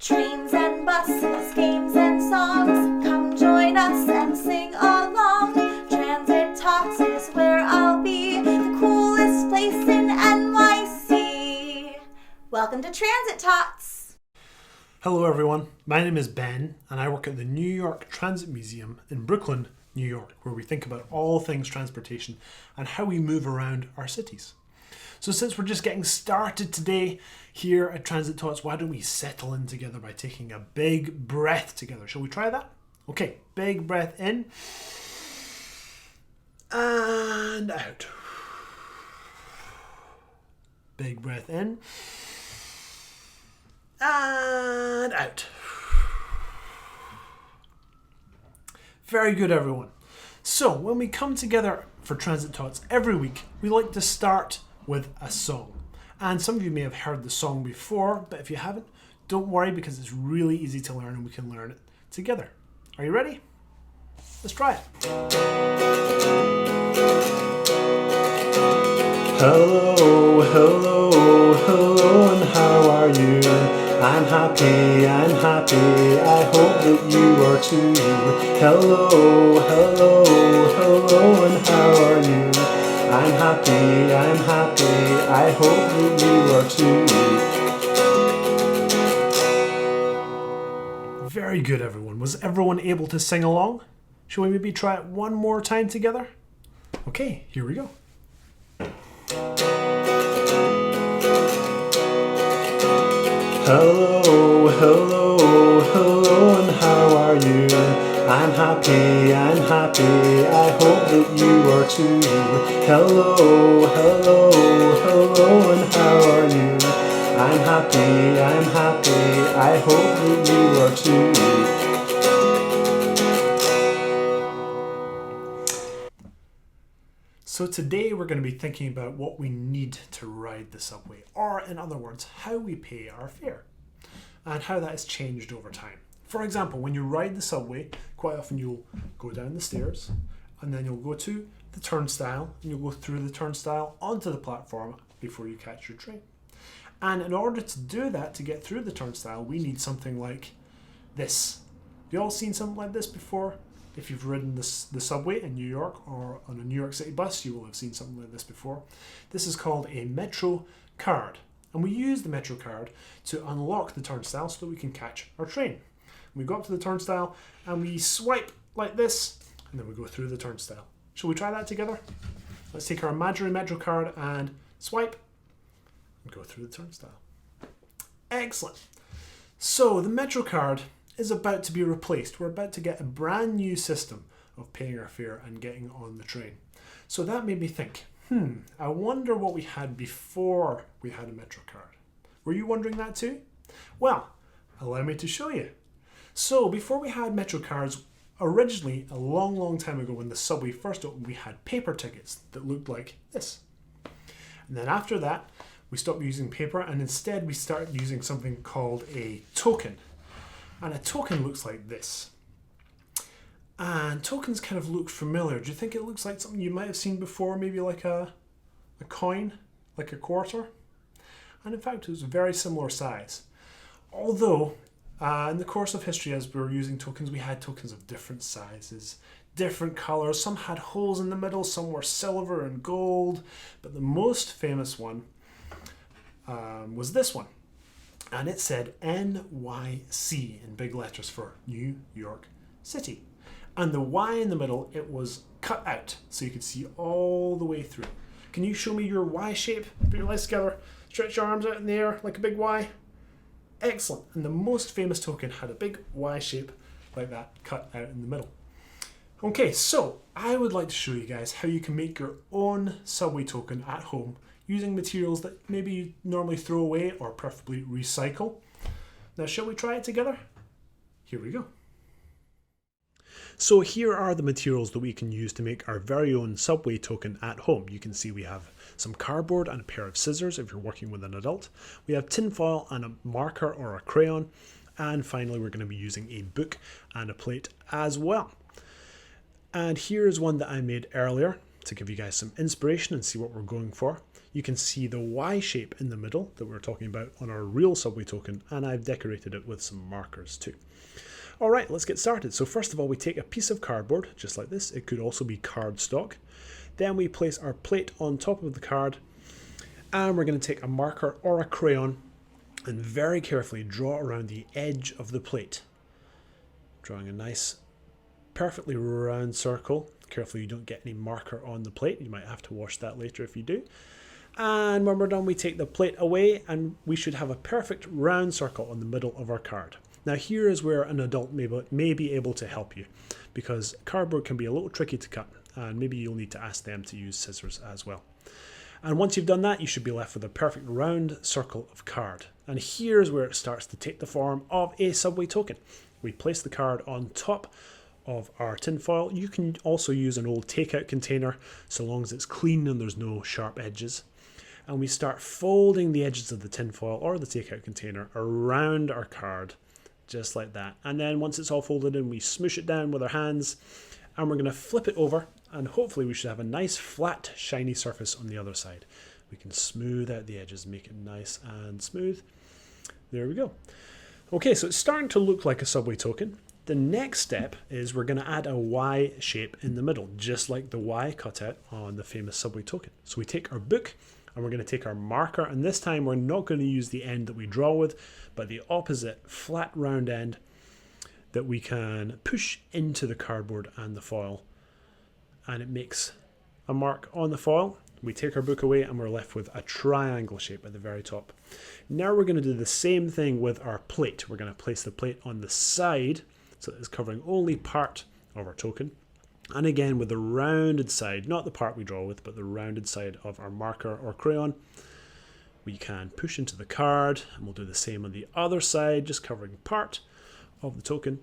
Trains and buses, games and songs, come join us and sing along. Transit Tots is where I'll be, the coolest place in NYC. Welcome to Transit Tots. Hello everyone, my name is Ben and I work at the New York Transit Museum in Brooklyn, New York, where we think about all things transportation and how we move around our cities. So since we're just getting started today here at Transit Tots, why don't we settle in together by taking a big breath together? Shall we try that? Okay, big breath in and out. Big breath in and out. Very good, everyone. So when we come together for Transit Tots every week, we like to start with a song. And some of you may have heard the song before, but if you haven't, don't worry because it's really easy to learn and we can learn it together. Are you ready? Let's try it. Hello, hello, hello, and how are you? I'm happy, I hope that you are too. Hello, hello, hello, and how are you? I'm happy, I hope that you are too. Very good, everyone. Was everyone able to sing along? Shall we maybe try it one more time together? Okay, here we go. Hello, hello, hello, and how are you? I'm happy, I hope that you are too. Hello, hello, hello, and how are you? I'm happy, I hope that you are too. So today we're going to be thinking about what we need to ride the subway, or in other words, how we pay our fare, and how that has changed over time. For example, when you ride the subway, quite often you'll go down the stairs and then you'll go to the turnstile and you'll go through the turnstile onto the platform before you catch your train. And in order to do that, to get through the turnstile, we need something like this. Have you all seen something like this before? If you've ridden the subway in New York or on a New York City bus, you will have seen something like this before. This is called a MetroCard. And we use the MetroCard to unlock the turnstile so that we can catch our train. We go up to the turnstile and we swipe like this and then we go through the turnstile. Shall we try that together? Let's take our imaginary MetroCard and swipe and go through the turnstile. Excellent. So the MetroCard is about to be replaced. We're about to get a brand new system of paying our fare and getting on the train. So that made me think, I wonder what we had before we had a MetroCard. Were you wondering that too? Well, allow me to show you. So before we had MetroCards, originally a long time ago when the subway first opened, we had paper tickets that looked like this. And then after that, we stopped using paper and instead we started using something called a token. And a token looks like this. And tokens kind of look familiar. Do you think it looks like something you might have seen before? Maybe like a coin, like a quarter? And in fact, it was a very similar size. Although, in the course of history, as we were using tokens, we had tokens of different sizes, different colors. Some had holes in the middle, some were silver and gold. But the most famous one was this one. And it said NYC in big letters for New York City. And the Y in the middle, it was cut out so you could see all the way through. Can you show me your Y shape? Put your legs together, stretch your arms out in the air like a big Y. Excellent. And the most famous token had a big Y shape like that cut out in the middle. Okay, so I would like to show you guys how you can make your own subway token at home using materials that maybe you normally throw away or preferably recycle. Now, shall we try it together? Here we go. So here are the materials that we can use to make our very own subway token at home. You can see we have some cardboard and a pair of scissors if you're working with an adult. We have tinfoil and a marker or a crayon. And finally, we're going to be using a book and a plate as well. And here's one that I made earlier. to give you guys some inspiration and see what we're going for. You can see the Y shape in the middle that we're talking about on our real subway token, and I've decorated it with some markers too. All right, let's get started. So first of all, we take a piece of cardboard, just like this. It could also be cardstock. Then we place our plate on top of the card, and we're going to take a marker or a crayon and very carefully draw around the edge of the plate. Drawing a nice, perfectly round circle. Carefully you don't get any marker on the plate. You might have to wash that later if you do. And when we're done, we take the plate away and we should have a perfect round circle on the middle of our card. Now here is where an adult may be able to help you, because cardboard can be a little tricky to cut, and maybe you'll need to ask them to use scissors as well. And once you've done that, you should be left with a perfect round circle of card. And here's where it starts to take the form of a subway token. We place the card on top of our tin foil. You can also use an old takeout container, so long as it's clean and there's no sharp edges. And we start folding the edges of the tin foil or the takeout container around our card, just like that. And then once it's all folded in, we smoosh it down with our hands, and we're going to flip it over, and hopefully we should have a nice flat shiny surface on the other side. We can smooth out the edges, make it nice and smooth. There we go. Okay, so it's starting to look like a subway token. The next step is we're going to add a Y shape in the middle, just like the Y cutout on the famous subway token. So we take our book and we're going to take our marker, and this time we're not going to use the end that we draw with, but the opposite flat round end that we can push into the cardboard and the foil, and it makes a mark on the foil. We take our book away and we're left with a triangle shape at the very top. Now we're going to do the same thing with our plate. We're going to place the plate on the side so that it's covering only part of our token. And again, with the rounded side, not the part we draw with, but the rounded side of our marker or crayon, we can push into the card, and we'll do the same on the other side, just covering part of the token.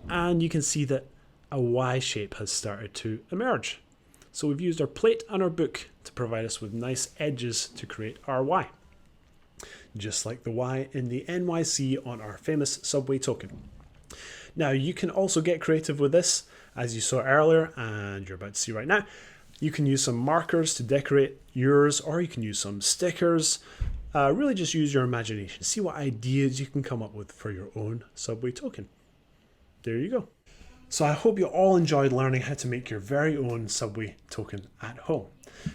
And you can see that a Y shape has started to emerge. So we've used our plate and our book to provide us with nice edges to create our Y, just like the Y in the NYC on our famous subway token. Now you can also get creative with this, as you saw earlier and you're about to see right now. You can use some markers to decorate yours, or you can use some stickers. Really just use your imagination. See what ideas you can come up with for your own subway token. There you go. So I hope you all enjoyed learning how to make your very own subway token at home.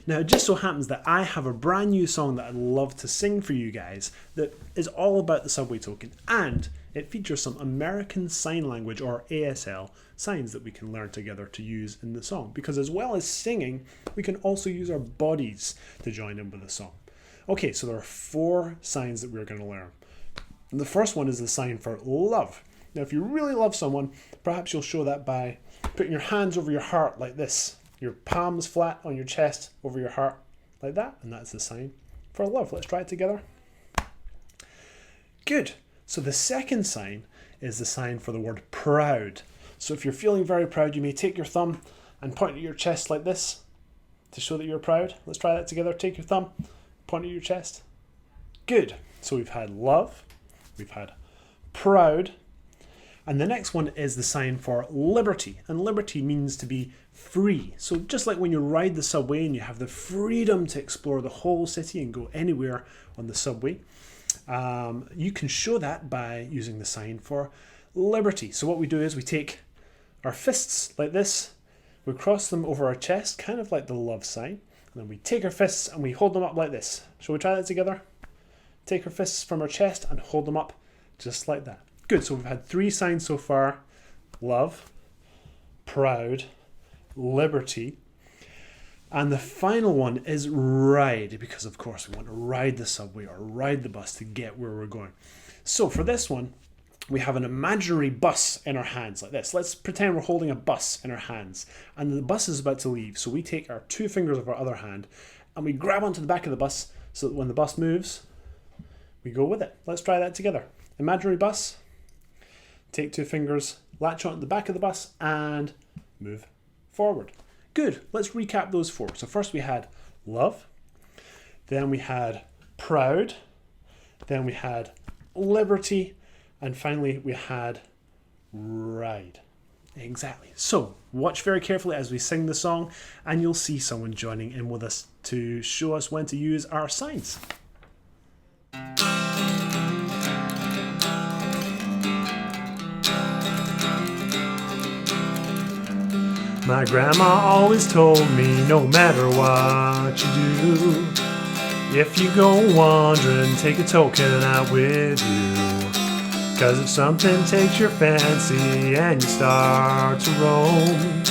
Now it just so happens that I have a brand new song that I'd love to sing for you guys that is all about the subway token, and it features some American Sign Language or ASL signs that we can learn together to use in the song, because as well as singing, we can also use our bodies to join in with the song. Okay, so there are 4 signs that we're going to learn. And the first one is the sign for love. Now, if you really love someone, perhaps you'll show that by putting your hands over your heart like this. Your palms flat on your chest over your heart like that. And that's the sign for love. Let's try it together. Good. So the second sign is the sign for the word proud. So if you're feeling very proud, you may take your thumb and point at your chest like this to show that you're proud. Let's try that together. Take your thumb, point at your chest. Good. So we've had love. We've had proud. And the next one is the sign for liberty. And liberty means to be free. So just like when you ride the subway and you have the freedom to explore the whole city and go anywhere on the subway, you can show that by using the sign for liberty. So what we do is we take our fists like this, we cross them over our chest, kind of like the love sign, and then we take our fists and we hold them up like this. Shall we try that together? Take our fists from our chest and hold them up just like that. Good, so we've had 3 signs so far: love, proud, liberty, and the final one is ride, because of course we want to ride the subway or ride the bus to get where we're going. So for this one, we have an imaginary bus in our hands like this. Let's pretend we're holding a bus in our hands and the bus is about to leave. So we take our 2 fingers of our other hand and we grab onto the back of the bus so that when the bus moves, we go with it. Let's try that together. Imaginary bus. Take 2 fingers, latch onto the back of the bus and move forward. Good, let's recap those 4. So first we had love, then we had proud, then we had liberty, and finally we had ride. Exactly. So watch very carefully as we sing the song, and you'll see someone joining in with us to show us when to use our signs. My grandma always told me, no matter what you do, if you go wandering, take a token out with you. 'Cause if something takes your fancy and you start to roam,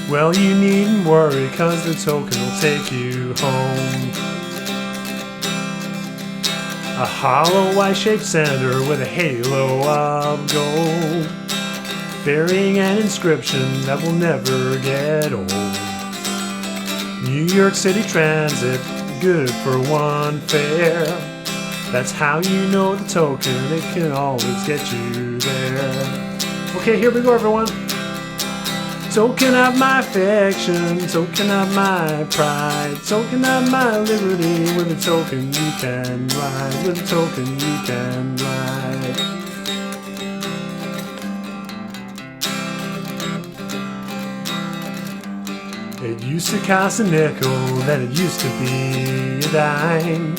well, you needn't worry, 'cause the token will take you home. A hollow Y-shaped center with a halo of gold, bearing an inscription that will never get old. New York City Transit, good for one fare. That's how you know the token, it can always get you there. Okay, here we go, everyone. Token of my affection, token of my pride, token of my liberty. With a token you can ride, with a token you can ride. It used to cost a nickel, then it used to be a dime.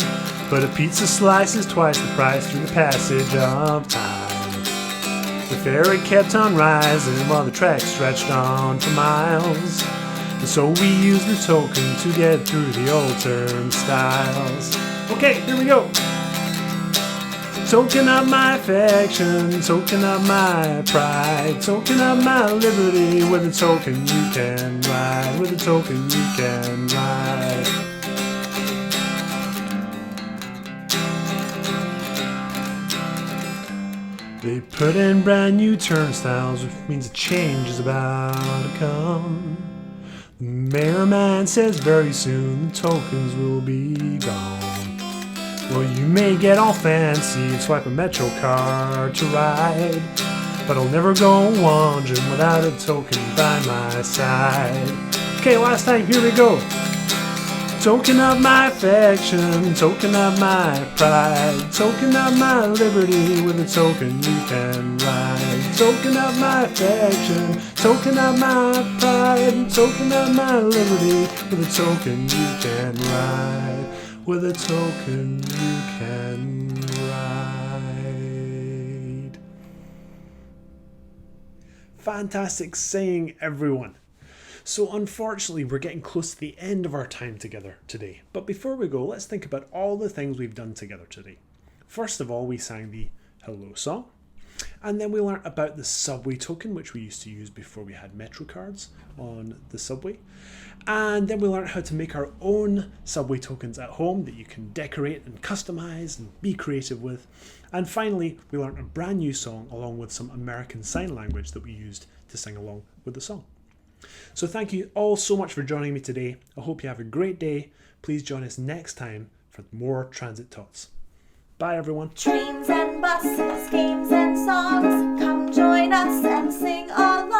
But a pizza slice is twice the price through the passage of time. The fare it kept on rising while the track stretched on for miles. And so we used the token to get through the old turnstiles. Okay, here we go. Token of my affection, token of my pride, token of my liberty. With a token you can ride, with a token you can ride. They put in brand new turnstiles, which means a change is about to come. The mailman says very soon the tokens will be gone. Well, you may get all fancy and swipe a MetroCard to ride, but I'll never go wandering without a token by my side. Okay, last time, here we go. Token of my affection, token of my pride, token of my liberty. With a token you can ride. Token of my affection, token of my pride, token of my liberty. With a token you can ride. With a token you can ride. Fantastic saying, everyone. So unfortunately, we're getting close to the end of our time together today. But before we go, let's think about all the things we've done together today. First of all, we sang the Hello song. And then we learnt about the subway token, which we used to use before we had MetroCards on the subway. And then we learnt how to make our own subway tokens at home that you can decorate and customize and be creative with. And finally, we learnt a brand new song along with some American Sign Language that we used to sing along with the song. So thank you all so much for joining me today. I hope you have a great day. Please join us next time for more Transit Tots. Bye, everyone. Trains and buses, games and songs, come join us and sing along.